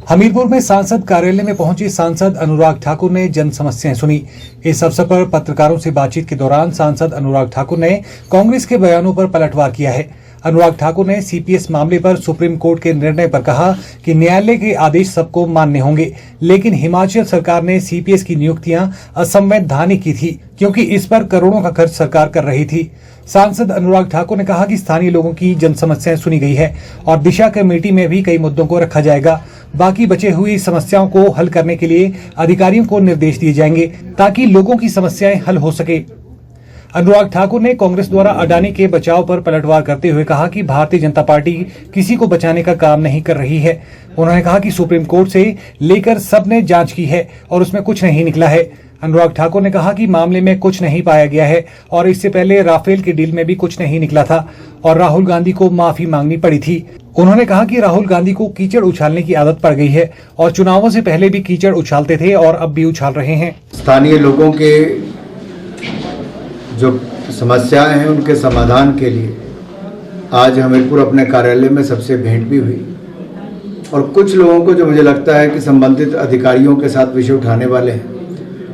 हमीरपुर में सांसद कार्यालय में पहुंची सांसद अनुराग ठाकुर ने जन समस्याएं सुनी। इस अवसर पर पत्रकारों से बातचीत के दौरान सांसद अनुराग ठाकुर ने कांग्रेस के बयानों पर पलटवार किया है। अनुराग ठाकुर ने सीपीएस मामले पर सुप्रीम कोर्ट के निर्णय पर कहा कि न्यायालय के आदेश सबको मानने होंगे, लेकिन हिमाचल सरकार ने सीपीएस की नियुक्तियां असंवैधानिक की थी, क्योंकि इस पर करोड़ों का खर्च सरकार कर रही थी। सांसद अनुराग ठाकुर ने कहा कि स्थानीय लोगों की जन समस्याएं सुनी गई है और दिशा कमेटी में भी कई मुद्दों को रखा जाएगा। बाकी बचे हुई समस्याओं को हल करने के लिए अधिकारियों को निर्देश दिए जाएंगे ताकि लोगों की समस्याएं हल हो सके। अनुराग ठाकुर ने कांग्रेस द्वारा अडानी के बचाव पर पलटवार करते हुए कहा कि भारतीय जनता पार्टी किसी को बचाने का काम नहीं कर रही है। उन्होंने कहा कि सुप्रीम कोर्ट से लेकर सबने जांच की है और उसमें कुछ नहीं निकला है। अनुराग ठाकुर ने कहा कि मामले में कुछ नहीं पाया गया है और इससे पहले राफेल के डील में भी कुछ नहीं निकला था और राहुल गांधी को माफी मांगनी पड़ी थी। उन्होंने कहा कि राहुल गांधी को कीचड़ उछालने की आदत पड़ गई है और चुनावों से पहले भी कीचड़ उछालते थे और अब भी उछाल रहे हैं। स्थानीय लोगों के जो समस्याएं हैं उनके समाधान के लिए आज हमीरपुर अपने कार्यालय में सबसे भेंट भी हुई और कुछ लोगों को जो मुझे लगता है कि संबंधित अधिकारियों के साथ विषय उठाने वाले हैं,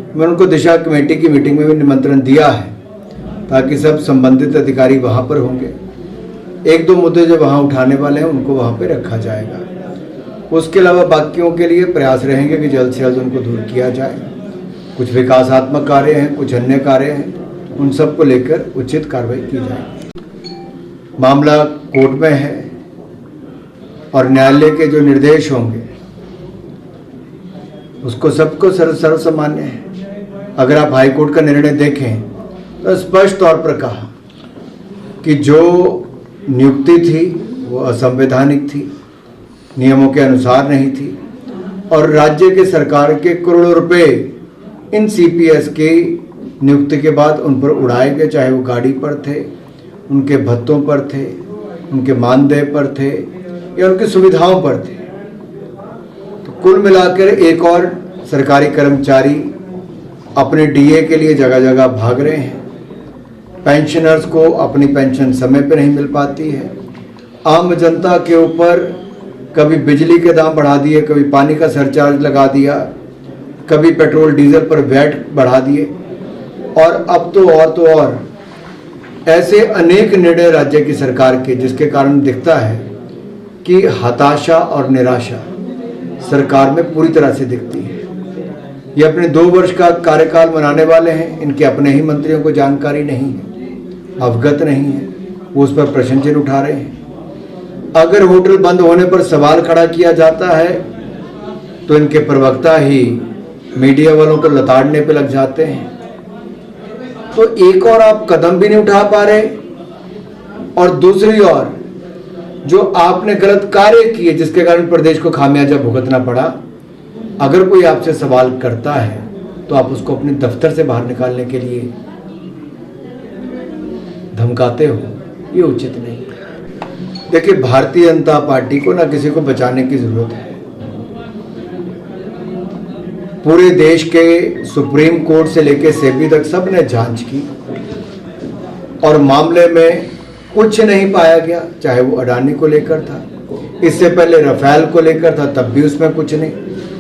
मैं उनको दिशा कमेटी की मीटिंग में भी निमंत्रण दिया है ताकि सब संबंधित अधिकारी वहां पर होंगे। एक दो मुद्दे जो वहां उठाने वाले हैं उनको वहां पर रखा जाएगा। उसके अलावा बाकियों के लिए प्रयास रहेंगे कि जल्द से जल्द उनको दूर किया जाए। कुछ विकासात्मक कार्य हैं, कुछ अन्य कार्य हैं, उन सब को लेकर उचित कार्रवाई की जाए। मामला कोर्ट में है और न्यायालय के जो निर्देश होंगे उसको सबको सर्वसामान्य है। अगर आप हाईकोर्ट का निर्णय देखें तो स्पष्ट तौर पर कहा कि जो नियुक्ति थी वो असंवैधानिक थी, नियमों के अनुसार नहीं थी और राज्य के सरकार के करोड़ों रुपए इन सीपीएस की नियुक्ति के बाद उन पर उड़ाए गए, चाहे वो गाड़ी पर थे, उनके भत्तों पर थे, उनके मानदेय पर थे या उनकी सुविधाओं पर थे। तो कुल मिलाकर एक और सरकारी कर्मचारी अपने डीए के लिए जगह जगह भाग रहे हैं। पेंशनर्स को अपनी पेंशन समय पर नहीं मिल पाती है। आम जनता के ऊपर कभी बिजली के दाम बढ़ा दिए, कभी पानी का सरचार्ज लगा दिया, कभी पेट्रोल डीजल पर वैट बढ़ा दिए और अब तो और ऐसे अनेक निर्णय राज्य की सरकार के, जिसके कारण दिखता है कि हताशा और निराशा सरकार में पूरी तरह से दिखती है। ये अपने 2 वर्ष का कार्यकाल मनाने वाले हैं, इनके अपने ही मंत्रियों को जानकारी नहीं है, अवगत नहीं है, वो उस पर प्रश्न चिन्ह उठा रहे हैं। अगर होटल बंद होने पर सवाल खड़ा किया जाता है तो इनके प्रवक्ता ही मीडिया वालों को लताड़ने पे लग जाते हैं। तो एक और आप कदम भी नहीं उठा पा रहे और दूसरी ओर जो आपने गलत कार्य किए जिसके कारण प्रदेश को खामियाजा भुगतना पड़ा, अगर कोई आपसे सवाल करता है तो आप उसको अपने दफ्तर से बाहर निकालने के लिए धमकाते हो, ये उचित नहीं। देखिए, भारतीय जनता पार्टी को ना किसी को बचाने की जरूरत है। पूरे देश के सुप्रीम कोर्ट से लेकर सेबी तक सबने जांच की और मामले में कुछ नहीं पाया गया, चाहे वो अडानी को लेकर था, इससे पहले राफेल को लेकर था, तब भी उसमें कुछ नहीं।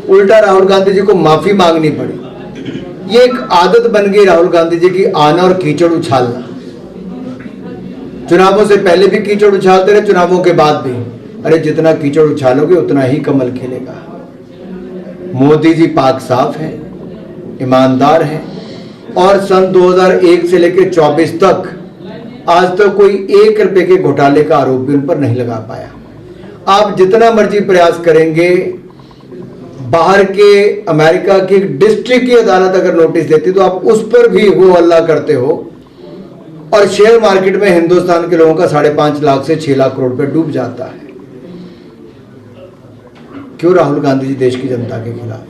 उल्टा राहुल गांधी जी को माफी मांगनी पड़ी। ये एक आदत बन गई राहुल गांधी जी की, आना और कीचड़ उछालना। चुनावों से पहले भी कीचड़ उछालते रहे, चुनावों के बाद भी। अरे जितना कीचड़ उछालोगे उतना ही कमल खिलेगा। मोदी जी पाक साफ हैं, ईमानदार हैं और सन 2001 से लेकर 24 तक आज तक कोई 1 रुपए के घोटाले का आरोप भी उन पर नहीं लगा पाया। आप जितना मर्जी प्रयास करेंगे, बाहर के अमेरिका की डिस्ट्रिक्ट की अदालत अगर नोटिस देती तो आप उस पर भी वो हल्ला करते हो और शेयर मार्केट में हिंदुस्तान के लोगों का 5.5 लाख से 6 लाख करोड़ रुपए डूब जाता है। क्यों राहुल गांधी जी देश की जनता के खिलाफ?